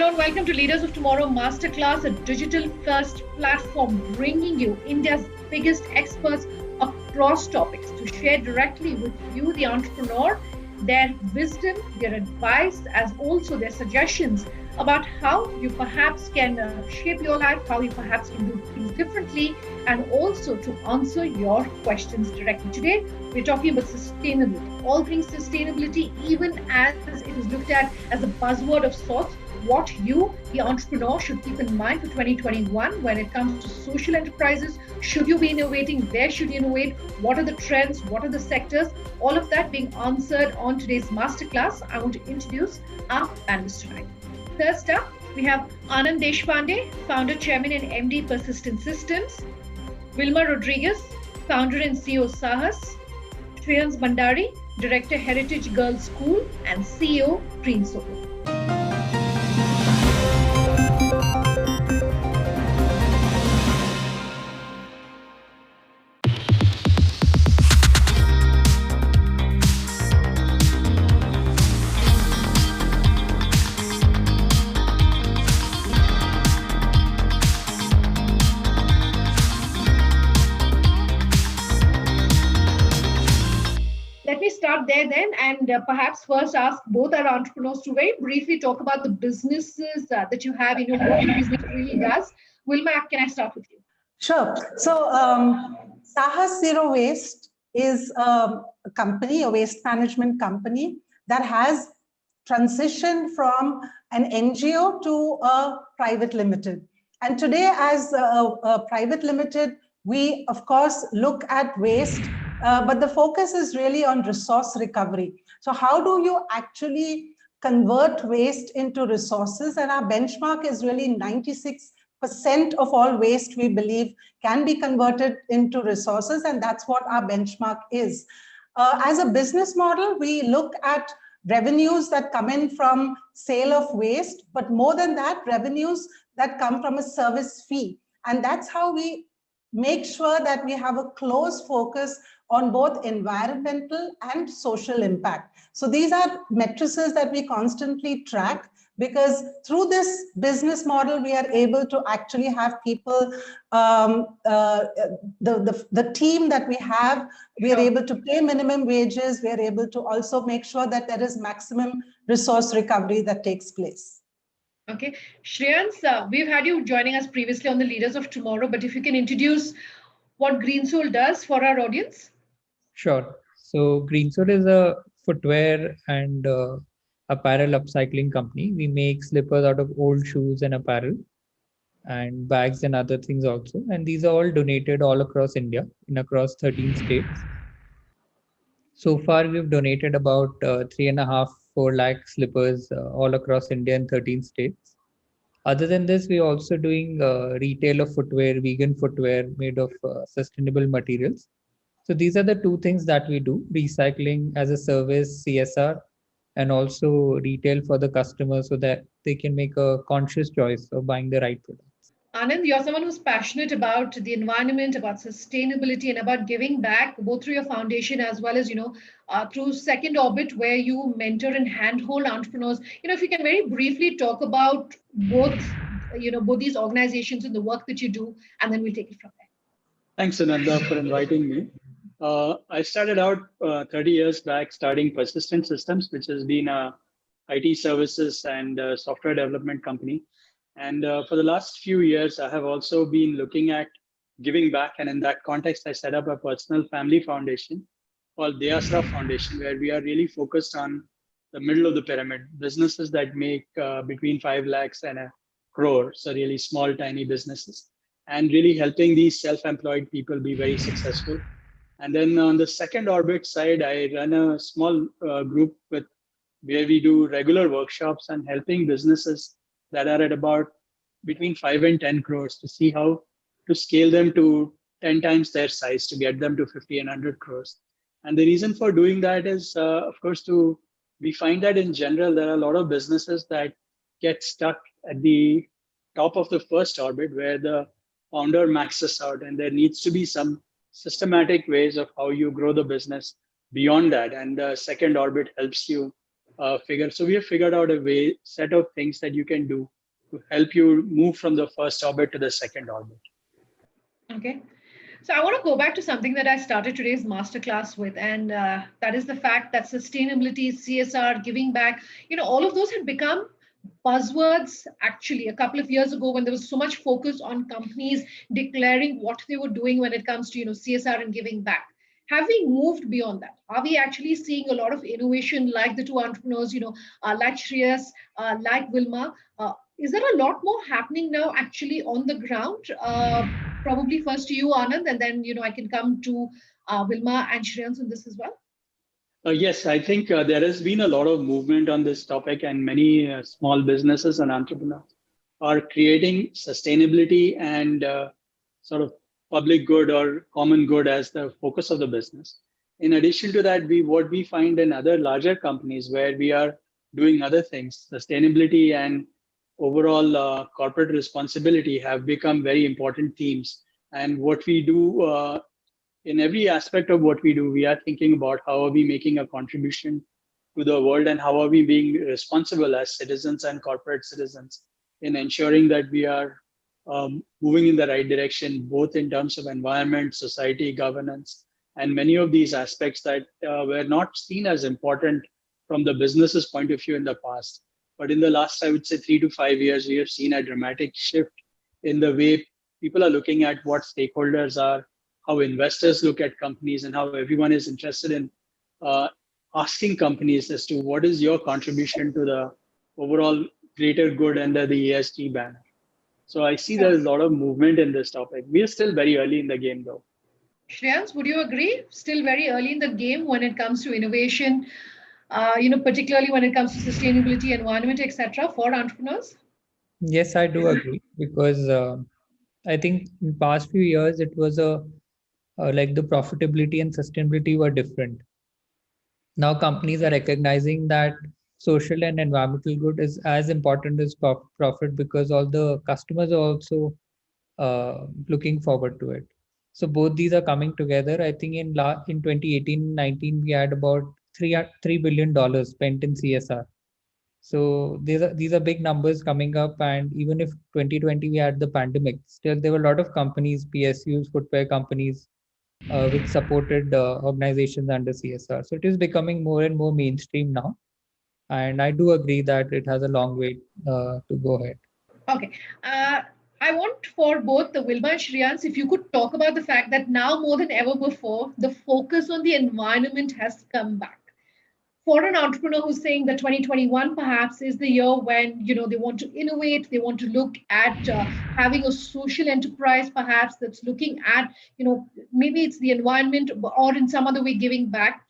Hello and welcome to Leaders of Tomorrow Masterclass, a digital-first platform bringing you India's biggest experts across topics to share directly with you, the entrepreneur, their wisdom, their advice, as also their suggestions about how you perhaps can shape your life, how you perhaps can do things differently, and also to answer your questions directly. Today, we're talking about sustainability, all things sustainability, even as it is looked at as a buzzword of sorts. What you, the entrepreneur, should keep in mind for 2021 when it comes to social enterprises. Should you be innovating? Where should you innovate? What are the trends? What are the sectors? All of that being answered on today's masterclass. I want to introduce our panelists tonight. First up, we have Anand Deshpande, founder, chairman, and MD, Persistent Systems. Wilma Rodriguez, founder and CEO, Sahas. Shreyans Bandari, director, Heritage Girls School, and CEO, GreenSoul. Let me start there then, and perhaps first ask both our entrepreneurs to very briefly talk about the businesses that you have, what your business really does. Wilma, can I start with you? Sure. So Sahas Zero Waste is a company, a waste management company that has transitioned from an NGO to a private limited. And today as a private limited, we of course look at waste, but the focus is really on resource recovery. So how do you actually convert waste into resources? And our benchmark is really 96% of all waste, we believe, can be converted into resources, and that's what our benchmark is. As a business model, we look at revenues that come in from sale of waste, but more than that, revenues that come from a service fee. And that's how we make sure that we have a close focus on both environmental and social impact. So these are matrices that we constantly track, because through this business model, we are able to actually have people, the team that we have, we are able to pay minimum wages, we are able to also make sure that there is maximum resource recovery that takes place. Okay, Shreyans, we've had you joining us previously on the Leaders of Tomorrow, but if you can introduce what GreenSoul does for our audience. Sure. So GreenSoul is a footwear and apparel upcycling company. We make slippers out of old shoes and apparel, and bags and other things also. And these are all donated all across India, in across 13 states. So far, we've donated about 3.5-4 lakh slippers all across India in 13 states. Other than this, we're also doing retail of footwear, vegan footwear made of sustainable materials. So these are the two things that we do: recycling as a service, CSR, and also retail for the customer so that they can make a conscious choice of buying the right products. Anand, you're someone who's passionate about the environment, about sustainability, and about giving back, both through your foundation as well as, through Second Orbit, where you mentor and handhold entrepreneurs. If you can very briefly talk about both these organizations and the work that you do, and then we'll take it from there. Thanks, Ananda, for inviting me. I started out 30 years back starting Persistent Systems, which has been a IT services and software development company. And for the last few years, I have also been looking at giving back. And in that context, I set up a personal family foundation called Deyasra Foundation, where we are really focused on the middle of the pyramid, businesses that make between 5 lakhs and a crore, so really small, tiny businesses, and really helping these self-employed people be very successful. And then on the Second Orbit side, I run a small group where we do regular workshops and helping businesses that are at about between 5 and 10 crores to see how to scale them to 10 times their size to get them to 50 and 100 crores. And the reason for doing that is, of course, we find that in general, there are a lot of businesses that get stuck at the top of the first orbit where the founder maxes out, and there needs to be some systematic ways of how you grow the business beyond that. And the Second Orbit helps you So we have figured out a set of things that you can do to help you move from the first orbit to the second orbit. Okay. So I want to go back to something that I started today's masterclass with, and that is the fact that sustainability, CSR, giving back, all of those had become buzzwords actually a couple of years ago when there was so much focus on companies declaring what they were doing when it comes to CSR and giving back. Have we moved beyond that? Are we actually seeing a lot of innovation like the two entrepreneurs, like Shreyas, like Wilma? Is there a lot more happening now actually on the ground? Probably first to you, Anand, and then I can come to Wilma and Shreyans on this as well. Yes, I think there has been a lot of movement on this topic, and many small businesses and entrepreneurs are creating sustainability and sort of public good or common good as the focus of the business. In addition to that, what we find in other larger companies where we are doing other things, sustainability and overall corporate responsibility have become very important themes. And what we do in every aspect of what we do, we are thinking about how are we making a contribution to the world and how are we being responsible as citizens and corporate citizens in ensuring that we are moving in the right direction, both in terms of environment, society, governance, and many of these aspects that were not seen as important from the business's point of view in the past. But in the last, I would say 3 to 5 years, we have seen a dramatic shift in the way people are looking at what stakeholders are, how investors look at companies, and how everyone is interested in asking companies as to what is your contribution to the overall greater good under the ESG banner. So I see there's a lot of movement in this topic. We are still very early in the game though. Shreyans, would you agree? Still very early in the game when it comes to innovation, particularly when it comes to sustainability, environment, etc. for entrepreneurs? Yes, I do agree, because I think in past few years it was like the profitability and sustainability were different. Now companies are recognizing that social and environmental good is as important as profit, because all the customers are also looking forward to it. So both these are coming together. I think in 2018-19 we had about $3 billion spent in CSR. So these are big numbers coming up, and even if 2020 we had the pandemic, still there were a lot of companies, PSUs, footwear companies, which supported organizations under CSR. So it is becoming more and more mainstream now, and I do agree that it has a long way to go ahead. Okay. I want for both the Wilma and Shreyans, if you could talk about the fact that now more than ever before, the focus on the environment has come back. For an entrepreneur who's saying that 2021 perhaps is the year when they want to innovate, they want to look at having a social enterprise perhaps that's looking at maybe it's the environment or in some other way giving back.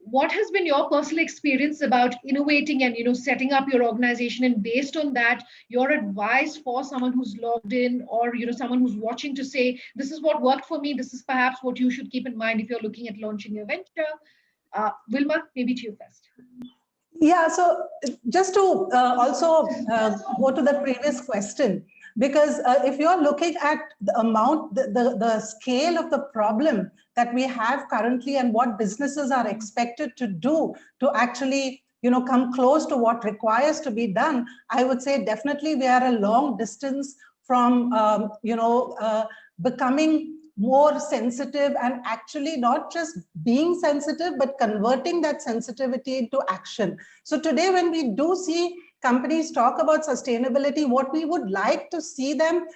What has been your personal experience about innovating and setting up your organization, and based on that your advice for someone who's logged in or someone who's watching to say this is what worked for me, this is perhaps what you should keep in mind if you're looking at launching your venture? Wilma, maybe to you first. Yeah, so just to also go to the previous question, because if you're looking at the amount, the scale of the problem that we have currently and what businesses are expected to do to actually come close to what requires to be done, I would say definitely we are a long distance from becoming more sensitive, and actually not just being sensitive, but converting that sensitivity into action. So today, when we do see companies talk about sustainability, what we would like to see them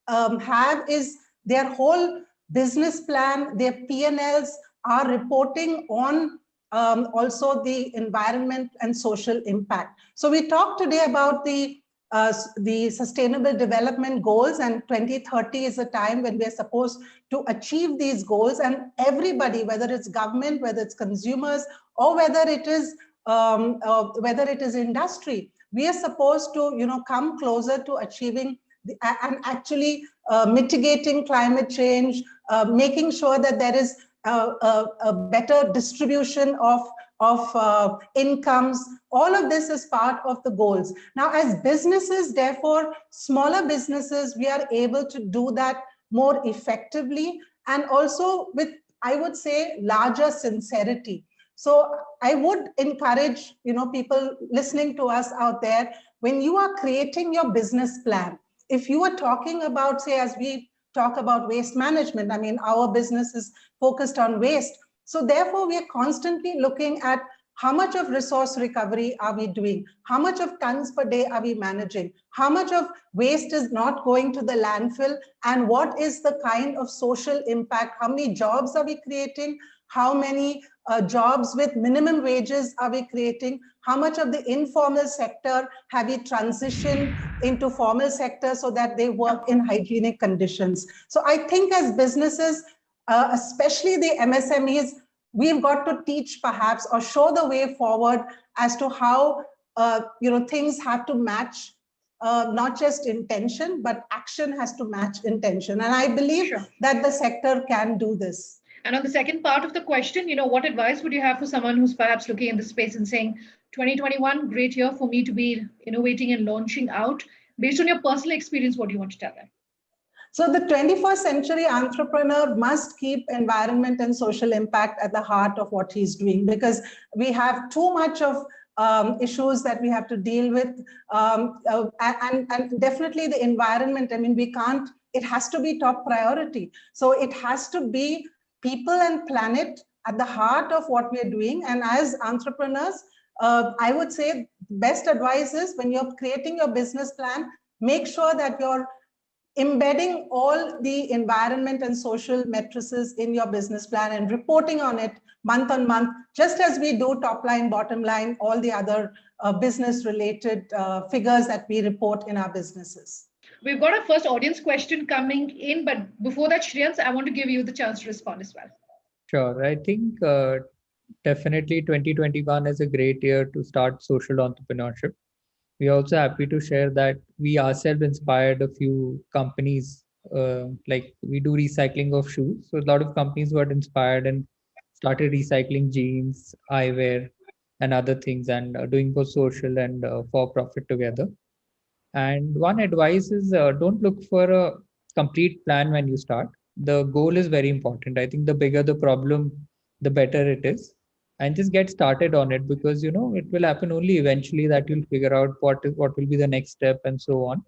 have is their whole business plan, their P&Ls are reporting on also the environment and social impact. So we talked today about the Sustainable Development Goals, and 2030 is a time when we're supposed to achieve these goals, and everybody, whether it's government, whether it's consumers, or whether it is industry, we are supposed to come closer to achieving and actually mitigating climate change, making sure that there is a better distribution of incomes. All of this is part of the goals. Now, as businesses, therefore, smaller businesses, we are able to do that more effectively and also with, I would say, larger sincerity. So I would encourage, people listening to us out there, when you are creating your business plan, if you are talking about, say, as we talk about waste management, I mean, our business is focused on waste. So therefore, we are constantly looking at how much of resource recovery are we doing? How much of tons per day are we managing? How much of waste is not going to the landfill? And what is the kind of social impact? How many jobs are we creating? How many jobs with minimum wages are we creating? How much of the informal sector have we transitioned into formal sector so that they work in hygienic conditions? So I think as businesses, especially the MSMEs, we've got to teach perhaps or show the way forward as to how things have to match not just intention, but action has to match intention. And I believe that the sector can do this. And on the second part of the question, what advice would you have for someone who's perhaps looking in the space and saying, 2021, great year for me to be innovating and launching out? Based on your personal experience, what do you want to tell them? So the 21st century entrepreneur must keep environment and social impact at the heart of what he's doing, because we have too much of issues that we have to deal with. And definitely the environment, I mean, it has to be top priority. So it has to be people and planet at the heart of what we're doing. And as entrepreneurs, I would say best advice is when you're creating your business plan, make sure that you're embedding all the environment and social matrices in your business plan and reporting on it month on month, just as we do top line, bottom line, all the other business related figures that we report in our businesses. We've got our first audience question coming in, but before that, Shriyans, I want to give you the chance to respond as well. Sure. I think definitely 2021 is a great year to start social entrepreneurship. We're also happy to share that we ourselves inspired a few companies, like we do recycling of shoes. So a lot of companies were inspired and started recycling jeans, eyewear, and other things, and doing both social and for profit together. And one advice is don't look for a complete plan when you start. The goal is very important. I think the bigger the problem, the better it is. And just get started on it, because it will happen only eventually that you'll figure out what will be the next step and so on.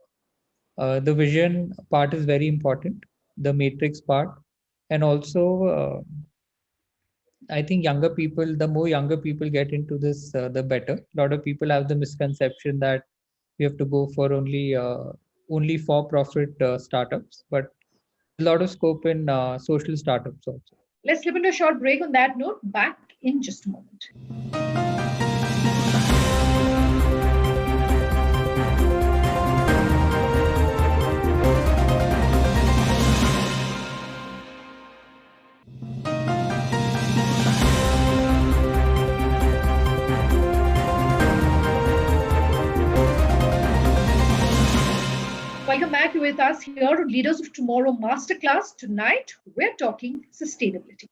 The vision part is very important, the matrix part, and also I think the more younger people get into this, the better. A lot of people have the misconception that we have to go for only for-profit startups, but a lot of scope in social startups also. Let's slip into a short break on that note. Back in just a moment. Welcome back with us here, Leaders of Tomorrow Masterclass. Tonight, we're talking sustainability.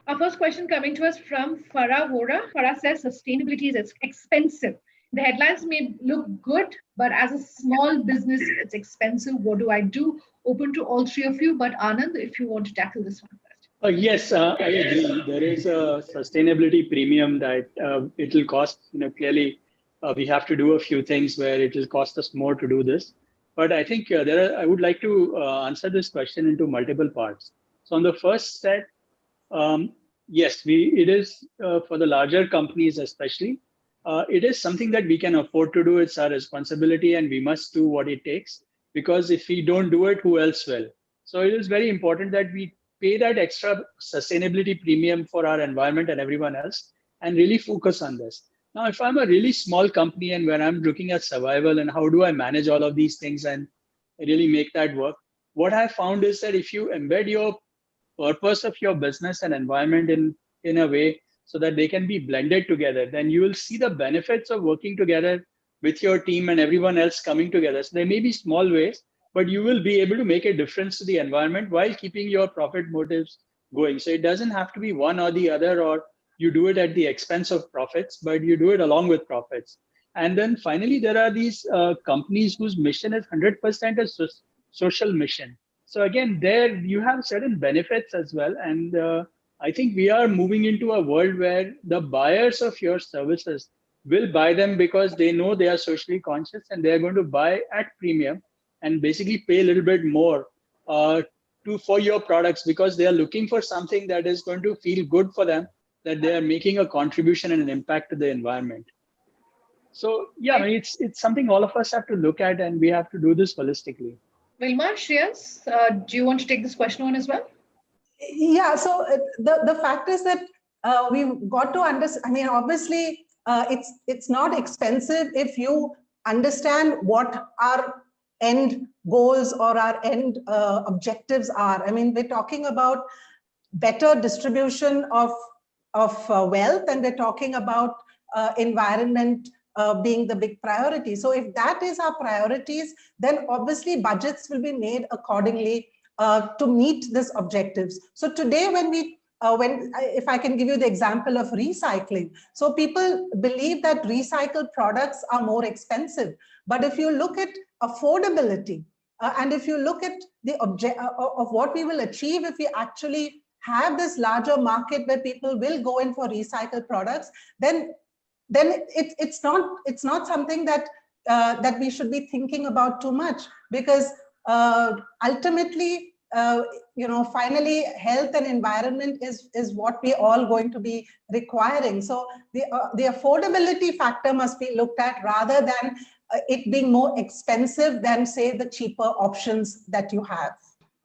Our first question coming to us from Farah Vora. Farah says sustainability is expensive. The headlines may look good, but as a small business, it's expensive. What do I do? Open to all three of you, but Anand, if you want to tackle this one first. Yes, I agree. There is a sustainability premium that it will cost. Clearly, we have to do a few things where it will cost us more to do this. But I think I would like to answer this question into multiple parts. So on the first set, yes, it is for the larger companies especially. It is something that we can afford to do. It's our responsibility, and we must do what it takes. Because if we don't do it, who else will? So it is very important that we pay that extra sustainability premium for our environment and everyone else, and really focus on this. Now, if I'm a really small company and when I'm looking at survival and how do I manage all of these things and really make that work, what I found is that if you embed your purpose of your business and environment in a way so that they can be blended together, then you will see the benefits of working together with your team and everyone else coming together. So there may be small ways, but you will be able to make a difference to the environment while keeping your profit motives going. So it doesn't have to be one or the other, or you do it at the expense of profits, but you do it along with profits. And then finally, there are these companies whose mission is 100% social mission. So again, there you have certain benefits as well. And I think we are moving into a world where the buyers of your services will buy them because they know they are socially conscious, and they are going to buy at premium and basically pay a little bit more for your products, because they are looking for something that is going to feel good for them, that they are making a contribution and an impact to the environment. So yeah, I mean, it's something all of us have to look at, and we have to do this holistically. Vilma, Shreyas, do you want to take this question on as well? Yeah, so the fact is that we've got to understand, I mean, obviously, it's not expensive if you understand what our end goals or our end objectives are. I mean, we're talking about better distribution of wealth, and we're talking about environment being the big priority. So if that is our priorities, then obviously budgets will be made accordingly to meet these objectives. So today, if I can give you the example of recycling, so people believe that recycled products are more expensive, but if you look at affordability and if you look at the object of what we will achieve if we actually have this larger market where people will go in for recycled products, then it's not something that that we should be thinking about too much, because ultimately, finally, health and environment is what we're all going to be requiring. So the affordability factor must be looked at rather than it being more expensive than, say, the cheaper options that you have.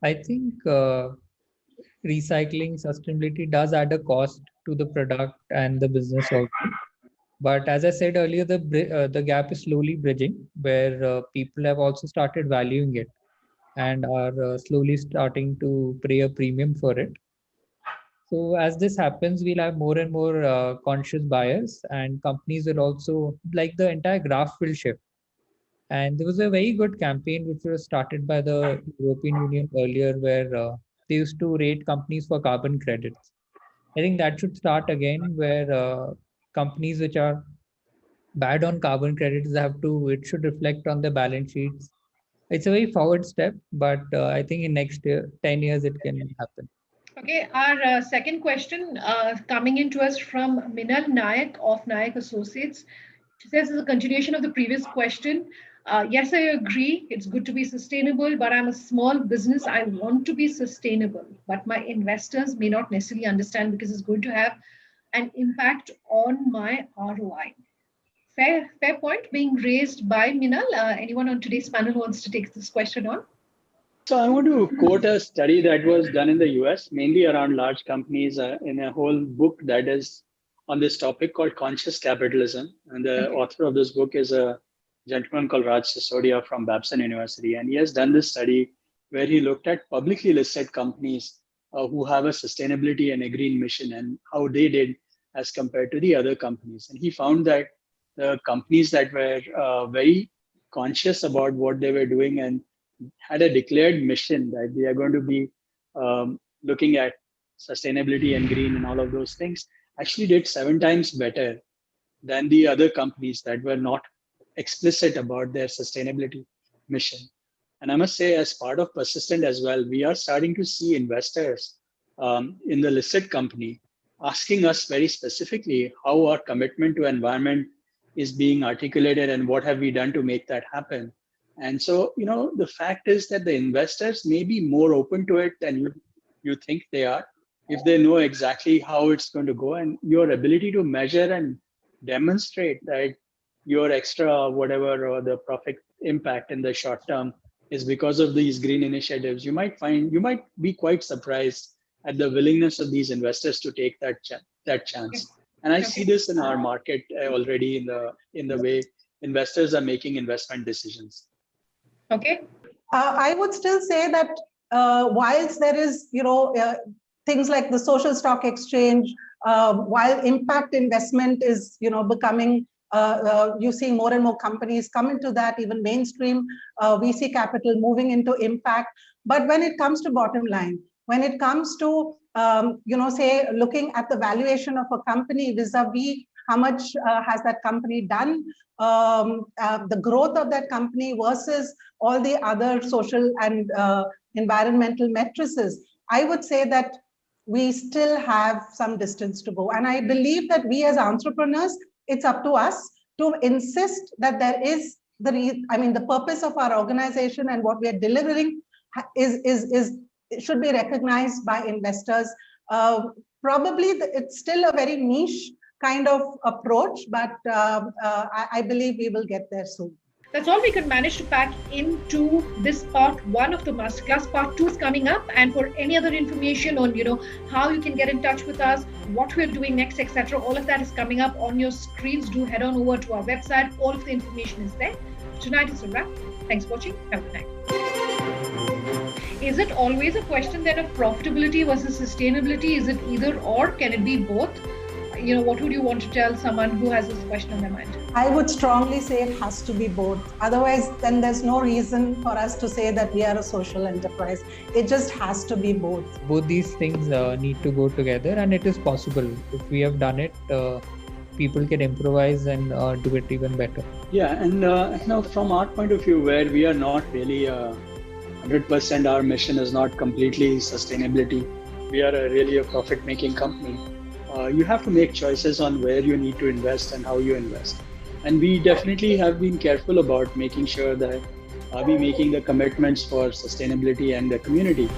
I think recycling sustainability does add a cost to the product and the business also. But as I said earlier, the gap is slowly bridging, where people have also started valuing it and are slowly starting to pay a premium for it. So as this happens, we'll have more and more conscious buyers, and companies will also, like, the entire graph will shift. And there was a very good campaign which was started by the European Union earlier, where they used to rate companies for carbon credits. I think that should start again, where companies which are bad on carbon credits it should reflect on the balance sheets. It's a very forward step, but I think in next year, 10 years, it can happen. Okay, our second question coming into us from Minal Nayak of Nayak Associates. She says, as a continuation of the previous question, yes, I agree, it's good to be sustainable, but I'm a small business. I want to be sustainable, but my investors may not necessarily understand because it's going to have an impact on my ROI. Fair point being raised by Minal. Anyone on today's panel wants to take this question on? So I want to quote a study that was done in the US, mainly around large companies, in a whole book that is on this topic called Conscious Capitalism. And the author of this book is a gentleman called Raj Sisodia from Babson University. And he has done this study where he looked at publicly listed companies who have a sustainability and a green mission and how they did as compared to the other companies. And he found that the companies that were very conscious about what they were doing and had a declared mission that they are going to be looking at sustainability and green and all of those things, actually did 7 times better than the other companies that were not explicit about their sustainability mission. And I must say, as part of Persistent as well, we are starting to see investors in the listed company asking us very specifically how our commitment to environment is being articulated and what have we done to make that happen. And so, the fact is that the investors may be more open to it than you think they are, if they know exactly how it's going to go, and your ability to measure and demonstrate that your extra whatever or the profit impact in the short term is because of these green initiatives. You might be quite surprised at the willingness of these investors to take that chance. And I see this in our market already in the way investors are making investment decisions. Okay. I would still say that whilst there is, things like the social stock exchange, while impact investment is, becoming, you see more and more companies come into that, even mainstream VC capital moving into impact. But when it comes to bottom line, when it comes to, say, looking at the valuation of a company vis-a-vis how much has that company done, the growth of that company versus all the other social and environmental matrices, I would say that we still have some distance to go. And I believe that we as entrepreneurs, it's up to us to insist that there is the purpose of our organization and what we are delivering should be recognized by investors. Probably it's still a very niche kind of approach, but I believe we will get there soon. That's all we could manage to pack into this part 1 of the masterclass. Part 2 is coming up, and for any other information on how you can get in touch with us, what we're doing next, etc., all of that is coming up on your screens. Do head on over to our website. All of the information is there. Tonight is a wrap. Thanks for watching. Have a good night. Is it always a question then of profitability versus sustainability? Is it either or? Can it be both? What would you want to tell someone who has this question on their mind? I would strongly say it has to be both. Otherwise, then there's no reason for us to say that we are a social enterprise. It just has to be both. Both these things need to go together, and it is possible. If we have done it, people can improvise and do it even better. Yeah, and now from our point of view, where we are not really 100%, our mission is not completely sustainability. We are really a profit-making company. You have to make choices on where you need to invest and how you invest. And we definitely have been careful about making sure that are we making the commitments for sustainability and the community.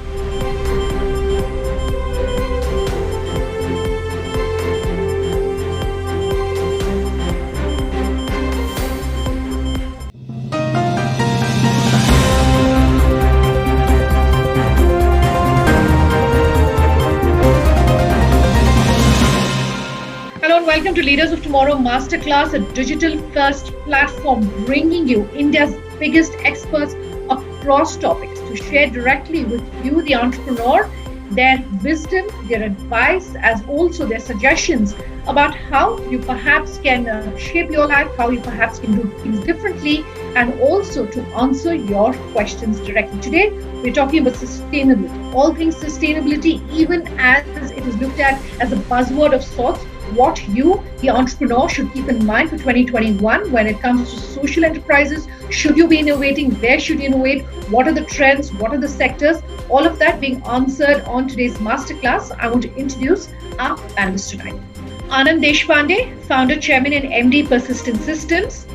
Welcome to Leaders of Tomorrow Masterclass, a digital-first platform bringing you India's biggest experts across topics to share directly with you, the entrepreneur, their wisdom, their advice, as also their suggestions about how you perhaps can shape your life, how you perhaps can do things differently, and also to answer your questions directly. Today, we're talking about sustainability, all things sustainability, even as it is looked at as a buzzword of sorts. What you, the entrepreneur, should keep in mind for 2021 when it comes to social enterprises. Should you be innovating? Where should you innovate? What are the trends? What are the sectors? All of that being answered on today's masterclass. I want to introduce our panelists tonight. Anand Deshpande, founder, chairman and MD, Persistent Systems.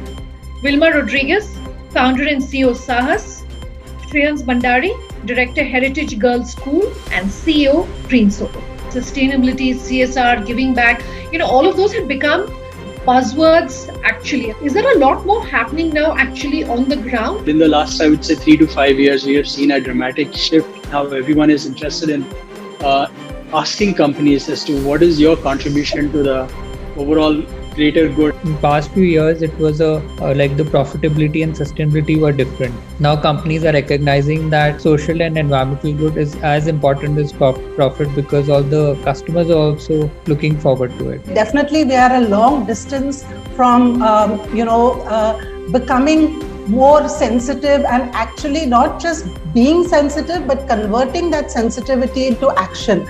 Wilma Rodriguez, founder and CEO, Sahas. Shreyans Bandari, director, Heritage Girls School and CEO, Green Soul. Sustainability, CSR, giving back, all of those have become buzzwords actually. Is there a lot more happening now actually on the ground? In the last, I would say 3 to 5 years, we have seen a dramatic shift. Now everyone is interested in asking companies as to what is your contribution to the overall greater good. In past few years, it was like the profitability and sustainability were different. Now companies are recognizing that social and environmental good is as important as profit, because all the customers are also looking forward to it. Definitely, we are a long distance from becoming more sensitive, and actually not just being sensitive, but converting that sensitivity into action.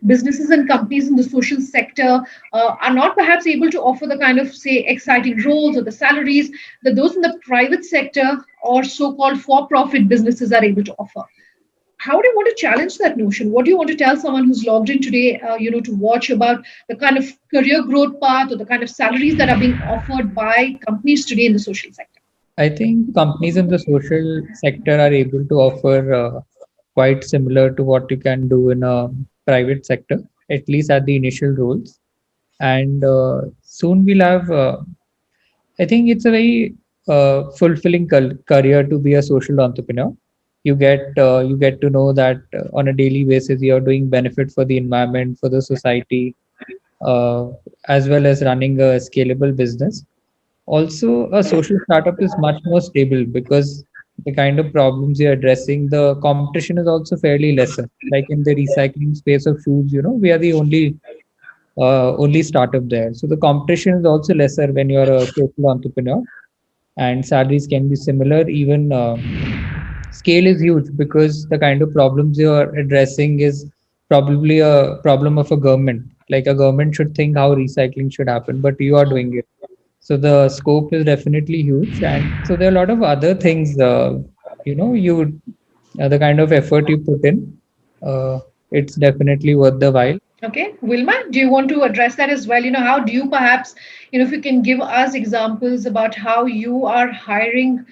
Businesses and companies in the social sector are not perhaps able to offer the kind of, say, exciting roles or the salaries that those in the private sector or so-called for-profit businesses are able to offer. How do you want to challenge that notion? What do you want to tell someone who's logged in today, to watch about the kind of career growth path or the kind of salaries that are being offered by companies today in the social sector? I think companies in the social sector are able to offer quite similar to what you can do in a private sector, at least at the initial roles. And soon we'll have, I think it's a very fulfilling career to be a social entrepreneur. You get to know that on a daily basis, you're doing benefit for the environment, for the society, as well as running a scalable business. Also, a social startup is much more stable because the kind of problems you're addressing, the competition is also fairly lesser. Like in the recycling space of shoes, we are the only startup there. So the competition is also lesser when you're a social entrepreneur, and salaries can be similar. Even scale is huge because the kind of problems you're addressing is probably a problem of a government. Like a government should think how recycling should happen, but you are doing it. So the scope is definitely huge, and so there are a lot of other things. You the kind of effort you put in, it's definitely worth the while. Okay, Wilma, do you want to address that as well? How do you perhaps, if you can give us examples about how you are hiring,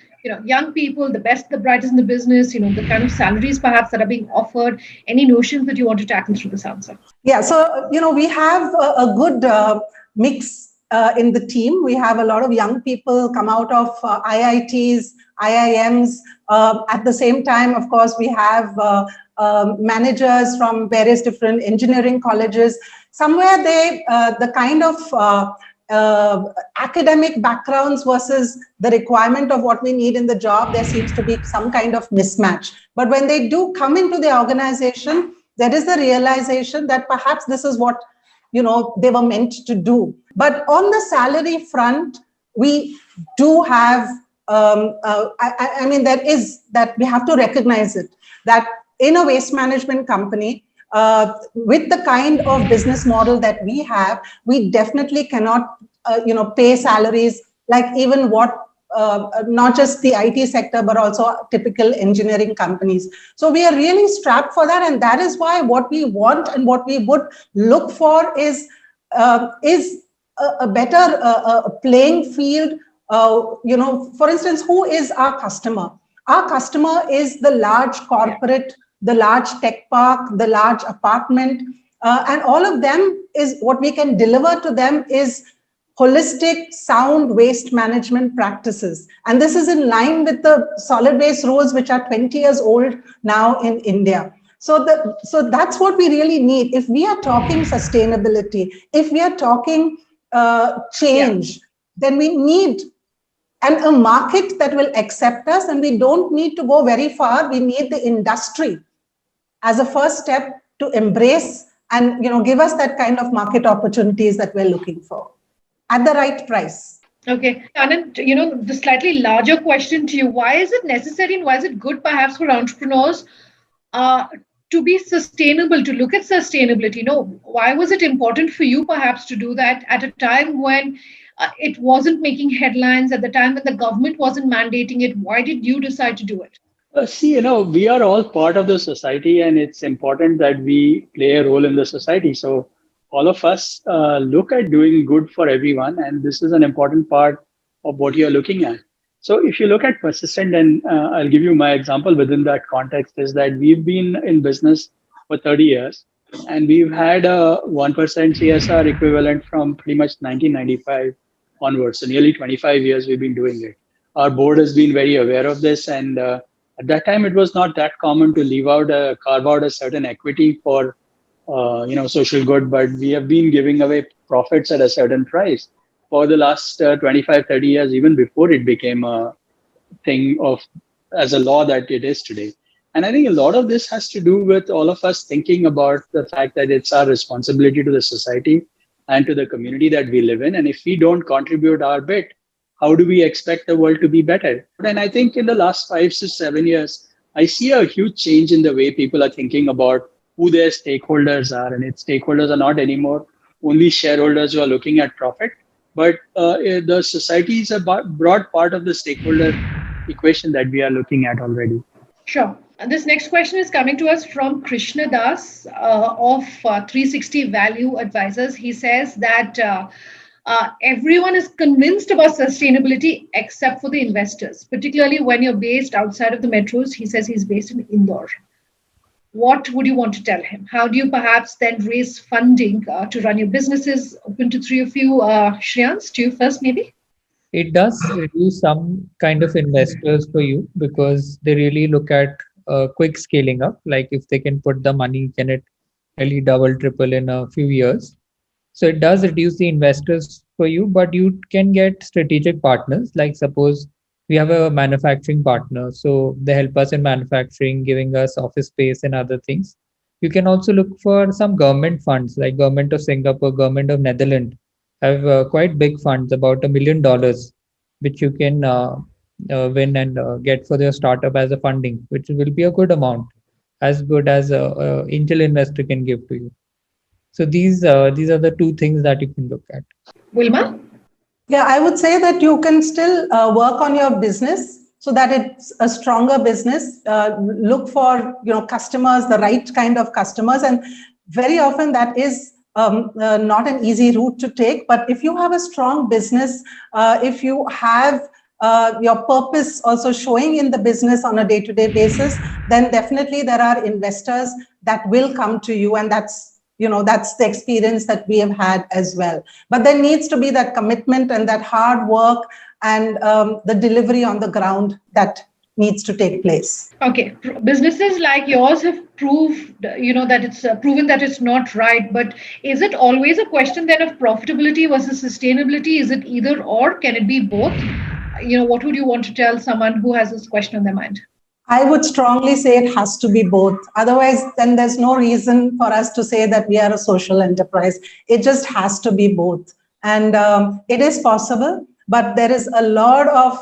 young people, the best, the brightest in the business, the kind of salaries perhaps that are being offered, any notions that you want to tackle through this answer? Yeah, so, we have a good mix in the team. We have a lot of young people come out of IITs, IIMs. At the same time, of course, we have managers from various different engineering colleges. Somewhere the kind of academic backgrounds versus the requirement of what we need in the job, there seems to be some kind of mismatch. But when they do come into the organization, there is the realization that perhaps this is what they were meant to do. But on the salary front, we do have there is that we have to recognize it, that in a waste management company, with the kind of business model that we have, we definitely cannot pay salaries like even what not just the IT sector, but also typical engineering companies. So we are really strapped for that. And that is why what we want and what we would look for is a better playing field. For instance, who is our customer? Our customer is the large corporate, the large tech park, the large apartment, and all of them is what we can deliver to them is holistic, sound waste management practices. And this is in line with the solid waste rules, which are 20 years old now in India. So that's what we really need. If we are talking sustainability, if we are talking change, then we need a market that will accept us, and we don't need to go very far. We need the industry as a first step to embrace and give us that kind of market opportunities that we're looking for at the right price. Okay, Anand, the slightly larger question to you: why is it necessary and why is it good, perhaps, for entrepreneurs to be sustainable, to look at sustainability? Why was it important for you, perhaps, to do that at a time when it wasn't making headlines, at the time when the government wasn't mandating it? Why did you decide to do it? See, we are all part of the society, and it's important that we play a role in the society. So all of us look at doing good for everyone, and this is an important part of what you're looking at. So if you look at Persistent, and I'll give you my example within that context, is that we've been in business for 30 years, and we've had a 1% CSR equivalent from pretty much 1995 onwards. So nearly 25 years we've been doing it. Our board has been very aware of this, and at that time, it was not that common to carve out a certain equity for, social good, but we have been giving away profits at a certain price for the last 25, 30 years, even before it became a thing as a law that it is today. And I think a lot of this has to do with all of us thinking about the fact that it's our responsibility to the society and to the community that we live in. And if we don't contribute our bit, how do we expect the world to be better? And I think in the last 5 to 7 years, I see a huge change in the way people are thinking about who their stakeholders are. And its stakeholders are not anymore only shareholders who are looking at profit, but the society is a broad part of the stakeholder equation that we are looking at already. Sure. And this next question is coming to us from Krishna Das of 360 Value Advisors. He says that everyone is convinced about sustainability except for the investors, particularly when you're based outside of the metros. He says he's based in Indore. What would you want to tell him? How do you perhaps then raise funding to run your businesses? Open to three of you. Shreyans, to you first, maybe? It does reduce some kind of investors for you because they really look at quick scaling up. Like if they can put the money, can it really double, triple in a few years? So it does reduce the investors for you, but you can get strategic partners. Like suppose We have a manufacturing partner, so they help us in manufacturing, giving us office space and other things. You can also look for some government funds, like Government of Singapore, Government of Netherlands have quite big funds, about $1 million, which you can win and get for your startup as a funding, which will be a good amount, as good as a angel investor can give to you. So these are the two things that you can look at. Wilma? Yeah, I would say that you can still work on your business so that it's a stronger business. Look for customers, the right kind of customers, and very often that is not an easy route to take. But if you have a strong business, if you have your purpose also showing in the business on a day-to-day basis, then definitely there are investors that will come to you, and that's the experience that we have had as well. But there needs to be that commitment and that hard work and the delivery on the ground that needs to take place. Okay, businesses like yours have proved, that it's proven that it's not right. But is it always a question then of profitability versus sustainability? Is it either or? Can it be both? What would you want to tell someone who has this question on their mind? I would strongly say it has to be both. Otherwise, then there's no reason for us to say that we are a social enterprise. It just has to be both. And it is possible, but there is a lot of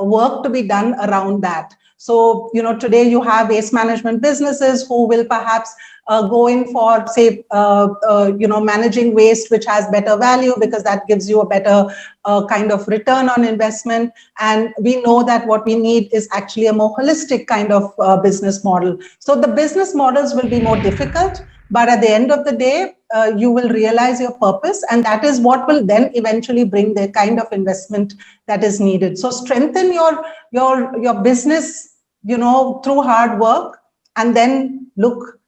work to be done around that. So, today you have waste management businesses who will perhaps go in for, say, managing waste, which has better value because that gives you a better kind of return on investment. And we know that what we need is actually a more holistic kind of business model. So the business models will be more difficult, but at the end of the day, you will realize your purpose, and that is what will then eventually bring the kind of investment that is needed. So strengthen your business, through hard work, and then look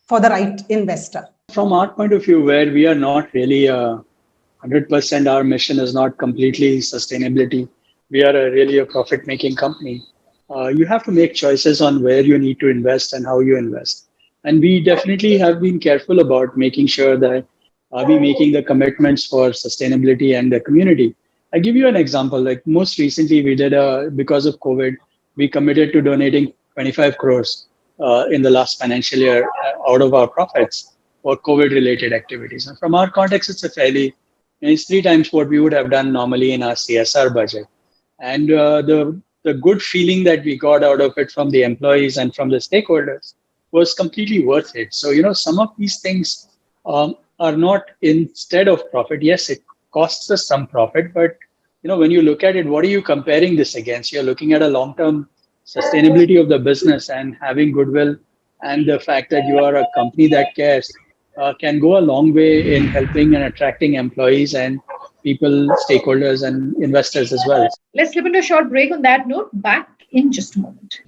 for the right investor. From our point of view, where we are not really 100%, our mission is not completely sustainability. We are really a profit-making company. You have to make choices on where you need to invest and how you invest. And we definitely have been careful about making sure that are we making the commitments for sustainability and the community. I give you an example. Like most recently, we did because of COVID, we committed to donating 25 crores in the last financial year out of our profits for COVID-related activities. And from our context, it's 3 times what we would have done normally in our CSR budget. And the good feeling that we got out of it from the employees and from the stakeholders was completely worth it. So, some of these things are not instead of profit. Yes, it costs us some profit, but, when you look at it, what are you comparing this against? You're looking at a long-term sustainability of the business and having goodwill, and the fact that you are a company that cares can go a long way in helping and attracting employees and people, stakeholders and investors as well. Let's slip into a short break on that note. Back in just a moment.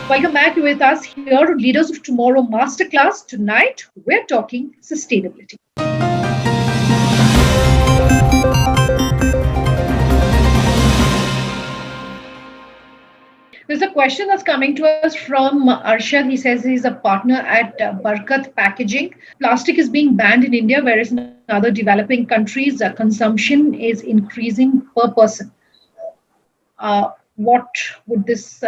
Welcome back with us here, Leaders of Tomorrow Masterclass. Tonight, we're talking sustainability. There's a question that's coming to us from Arshad. He says he's a partner at Barkat Packaging. Plastic is being banned in India, whereas in other developing countries, consumption is increasing per person. What would this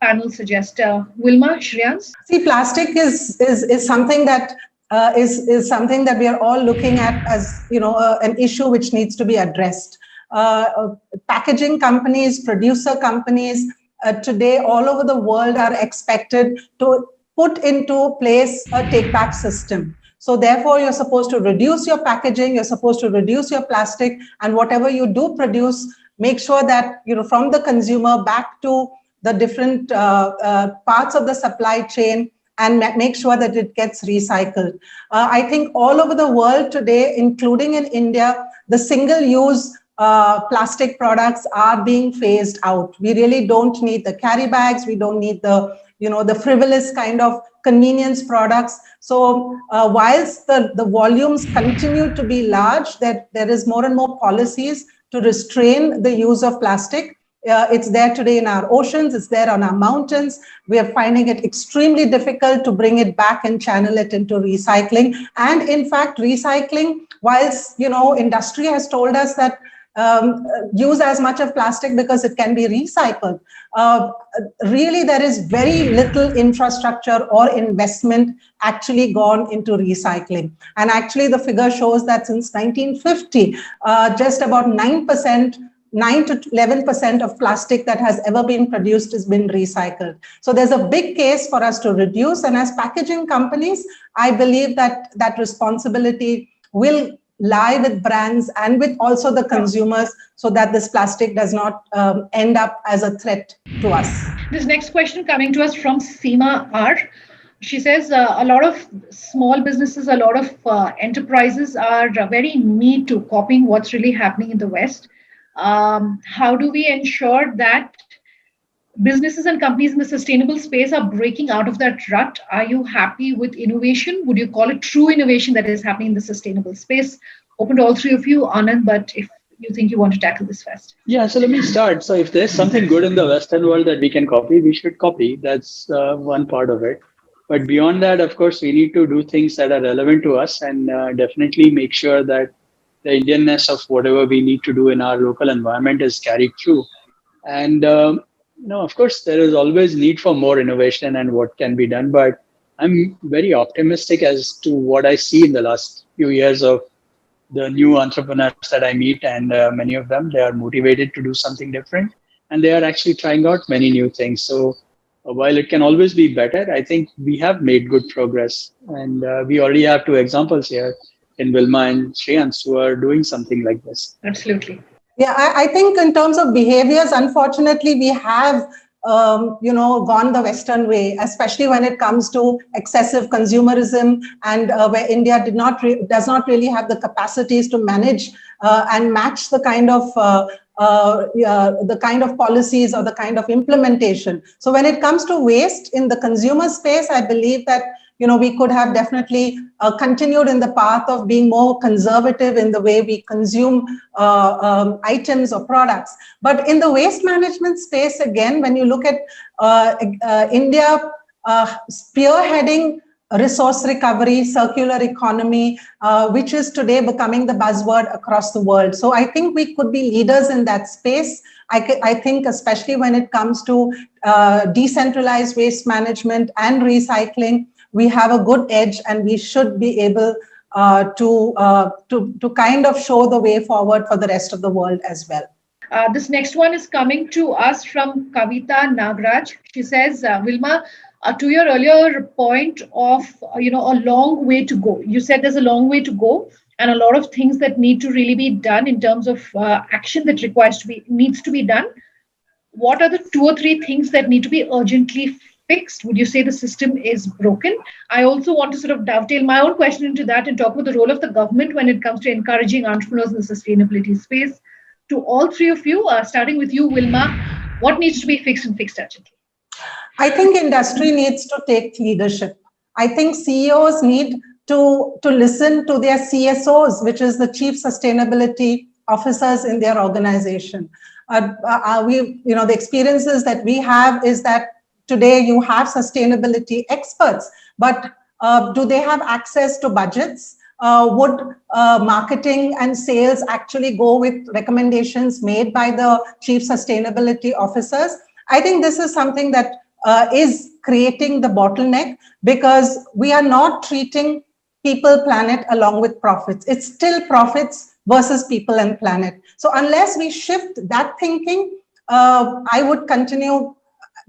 panel suggest? Wilma, Shreyans? See, plastic is something that is something that we are all looking at as an issue which needs to be addressed. Packaging companies, producer companies today all over the world are expected to put into place a take-back system. So therefore, you're supposed to reduce your packaging, you're supposed to reduce your plastic, and whatever you do produce, make sure that from the consumer back to the different parts of the supply chain, and make sure that it gets recycled. I think all over the world today, including in India, the single-use plastic products are being phased out. We really don't need the carry bags. We don't need the the frivolous kind of convenience products. So whilst the volumes continue to be large, that there is more and more policies to restrain the use of plastic. It's there today in our oceans, it's there on our mountains. We are finding it extremely difficult to bring it back and channel it into recycling. And in fact, recycling, whilst, industry has told us that use as much of plastic because it can be recycled. Really, there is very little infrastructure or investment actually gone into recycling. And actually, the figure shows that since 1950, just about 9% to 11% of plastic that has ever been produced has been recycled. So there's a big case for us to reduce. And as packaging companies, I believe that that responsibility will lie with brands and with also the consumers, so that this plastic does not end up as a threat to us. This next question coming to us from Seema R. She says a lot of small businesses, a lot of enterprises are very neat to copying what's really happening in the West. How do we ensure that businesses and companies in the sustainable space are breaking out of that rut? Are you happy with innovation? Would you call it true innovation that is happening in the sustainable space? Open to all three of you, Anand, but if you think you want to tackle this first. Yeah, so let me start. So if there's something good in the Western world that we can copy, we should copy. That's one part of it. But beyond that, of course, we need to do things that are relevant to us and definitely make sure that the Indianness of whatever we need to do in our local environment is carried through. And of course, there is always need for more innovation and what can be done. But I'm very optimistic as to what I see in the last few years of the new entrepreneurs that I meet. And many of them, they are motivated to do something different. And they are actually trying out many new things. So while it can always be better, I think we have made good progress. And we already have 2 examples here in Wilma and Shreyans who are doing something like this. Absolutely. Yeah, I think in terms of behaviors, unfortunately, we have, gone the Western way, especially when it comes to excessive consumerism, and where India does not really have the capacities to manage and match the kind of policies or the kind of implementation. So when it comes to waste in the consumer space, I believe that we could have definitely continued in the path of being more conservative in the way we consume items or products. But in the waste management space, again, when you look at India spearheading resource recovery, circular economy, which is today becoming the buzzword across the world. So I think we could be leaders in that space. I think especially when it comes to decentralized waste management and recycling, we have a good edge, and we should be able to kind of show the way forward for the rest of the world as well. This next one is coming to us from Kavita Nagraj. She says, Wilma, to your earlier point of, a long way to go. You said there's a long way to go and a lot of things that need to really be done in terms of action that needs to be done. What are the 2 or 3 things that need to be urgently fixed? Would you say the system is broken? I also want to sort of dovetail my own question into that and talk about the role of the government when it comes to encouraging entrepreneurs in the sustainability space. To all 3 of you, starting with you, Wilma, what needs to be fixed and fixed urgently? I think industry needs to take leadership. I think CEOs need to listen to their CSOs, which is the Chief Sustainability Officers in their organization. The experiences that we have is that today you have sustainability experts, but do they have access to budgets? Would marketing and sales actually go with recommendations made by the Chief Sustainability Officers? I think this is something that is creating the bottleneck, because we are not treating people, planet along with profits. It's still profits versus people and planet. So unless we shift that thinking, I would continue.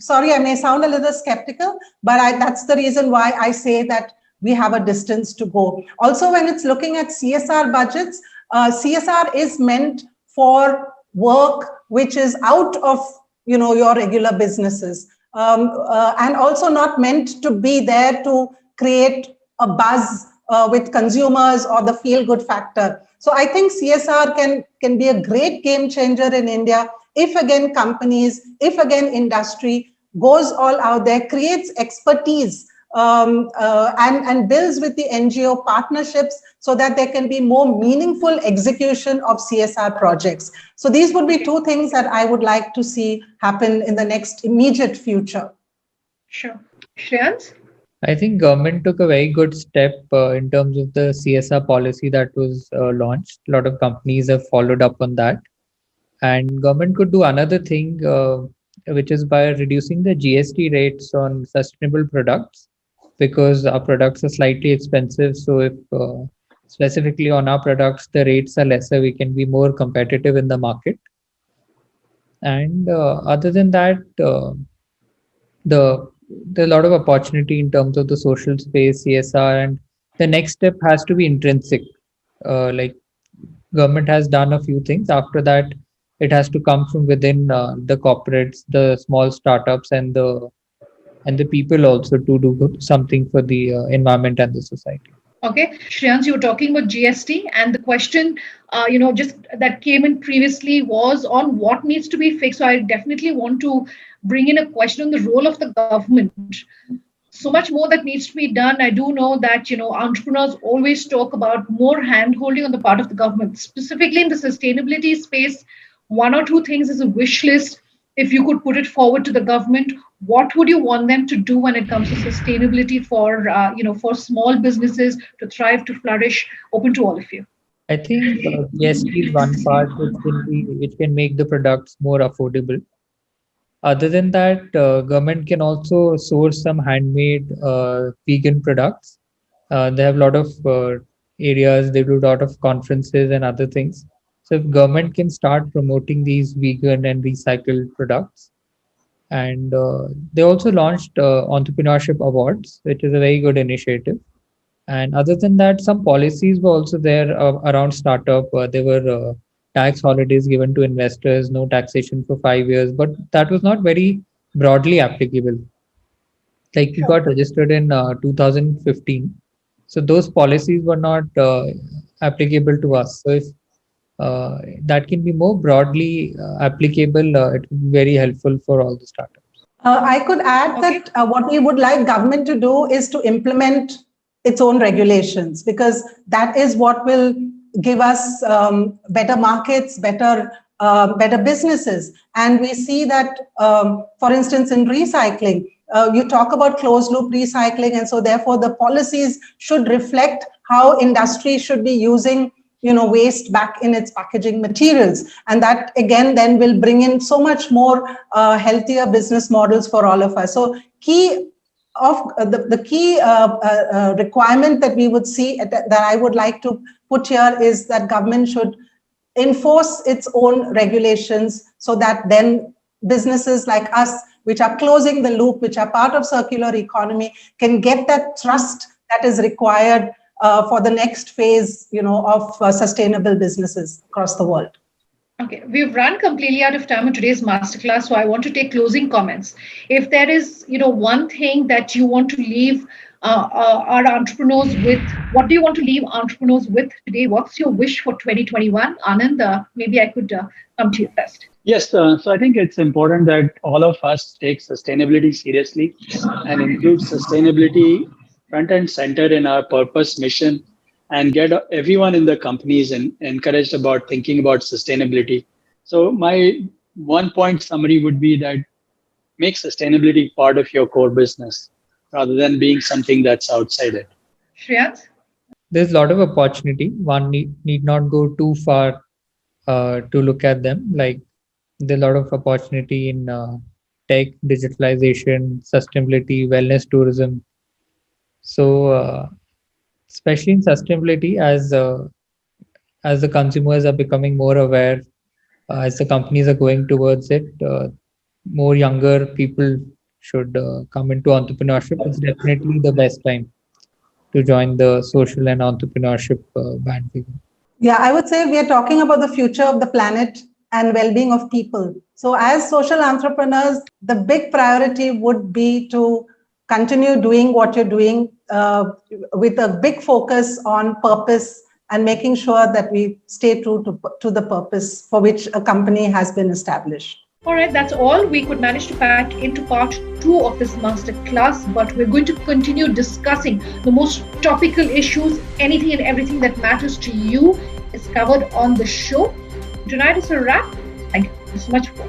Sorry, I may sound a little skeptical, but that's the reason why I say that we have a distance to go. Also, when it's looking at CSR budgets, CSR is meant for work which is out of your regular businesses, and also not meant to be there to create a buzz with consumers or the feel-good factor. So I think CSR can be a great game changer in India if again companies, if again industry goes all out there, creates expertise, and builds with the NGO partnerships so that there can be more meaningful execution of CSR projects. So these would be two things that I would like to see happen in the next immediate future. Sure. Shreyans? I think government took a very good step in terms of the CSR policy that was launched. A lot of companies have followed up on that. And government could do another thing, which is by reducing the GST rates on sustainable products, because our products are slightly expensive. So if specifically on our products, the rates are lesser, we can be more competitive in the market. And other than that, the there's a lot of opportunity in terms of the social space, CSR, and the next step has to be intrinsic. Like government has done a few things. After that, it has to come from within the corporates, the small startups, and the people also to do something for the environment and the society. Okay, Shreyans, you were talking about GST, and the question, just that came in previously was on what needs to be fixed. So I definitely want to bring in a question on the role of the government. So much more that needs to be done. I do know that entrepreneurs always talk about more hand-holding on the part of the government, specifically in the sustainability space. One or two things as a wish list. If you could put it forward to the government, what would you want them to do when it comes to sustainability for small businesses to thrive, to flourish? Open to all of you. I think GST is one part which can make the products more affordable. Other than that, government can also source some handmade vegan products. They have a lot of areas. They do a lot of conferences and other things. So if government can start promoting these vegan and recycled products, and they also launched entrepreneurship awards, which is a very good initiative. And other than that, some policies were also there around startup. There were tax holidays given to investors, no taxation for 5 years, but that was not very broadly applicable. Like we got registered in 2015, so those policies were not applicable to us. So if that can be more broadly applicable, it would be very helpful for all the startups. I could add that what we would like government to do is to implement its own regulations, because that is what will give us better markets, better businesses. And we see that, for instance, in recycling, you talk about closed loop recycling, and so therefore the policies should reflect how industry should be using waste back in its packaging materials. And that again then will bring in so much more healthier business models for all of us. So the key requirement that we would see that I would like to put here is that government should enforce its own regulations, so that then businesses like us, which are closing the loop, which are part of circular economy, can get that trust that is required for the next phase, of sustainable businesses across the world. Okay, we've run completely out of time in today's masterclass, so I want to take closing comments. If there is, one thing that you want to leave our entrepreneurs with, what do you want to leave entrepreneurs with today? What's your wish for 2021? Anand, maybe I could come to you first. Yes, so I think it's important that all of us take sustainability seriously and include sustainability front and center in our purpose, mission, and get everyone in the companies encouraged about thinking about sustainability. So my 1-point summary would be that make sustainability part of your core business rather than being something that's outside it. Shreyans? There's a lot of opportunity. One need not go too far to look at them. Like there's a lot of opportunity in tech, digitalization, sustainability, wellness, tourism. So especially in sustainability, as the consumers are becoming more aware, as the companies are going towards it, more younger people should come into entrepreneurship. It's definitely the best time to join the social and entrepreneurship bandwagon. Yeah, I would say we are talking about the future of the planet and well-being of people. So as social entrepreneurs, the big priority would be to continue doing what you're doing with a big focus on purpose and making sure that we stay true to the purpose for which a company has been established. All right, that's all we could manage to pack into part 2 of this masterclass, but we're going to continue discussing the most topical issues. Anything and everything that matters to you is covered on the show. Tonight is a wrap. Thank you so much for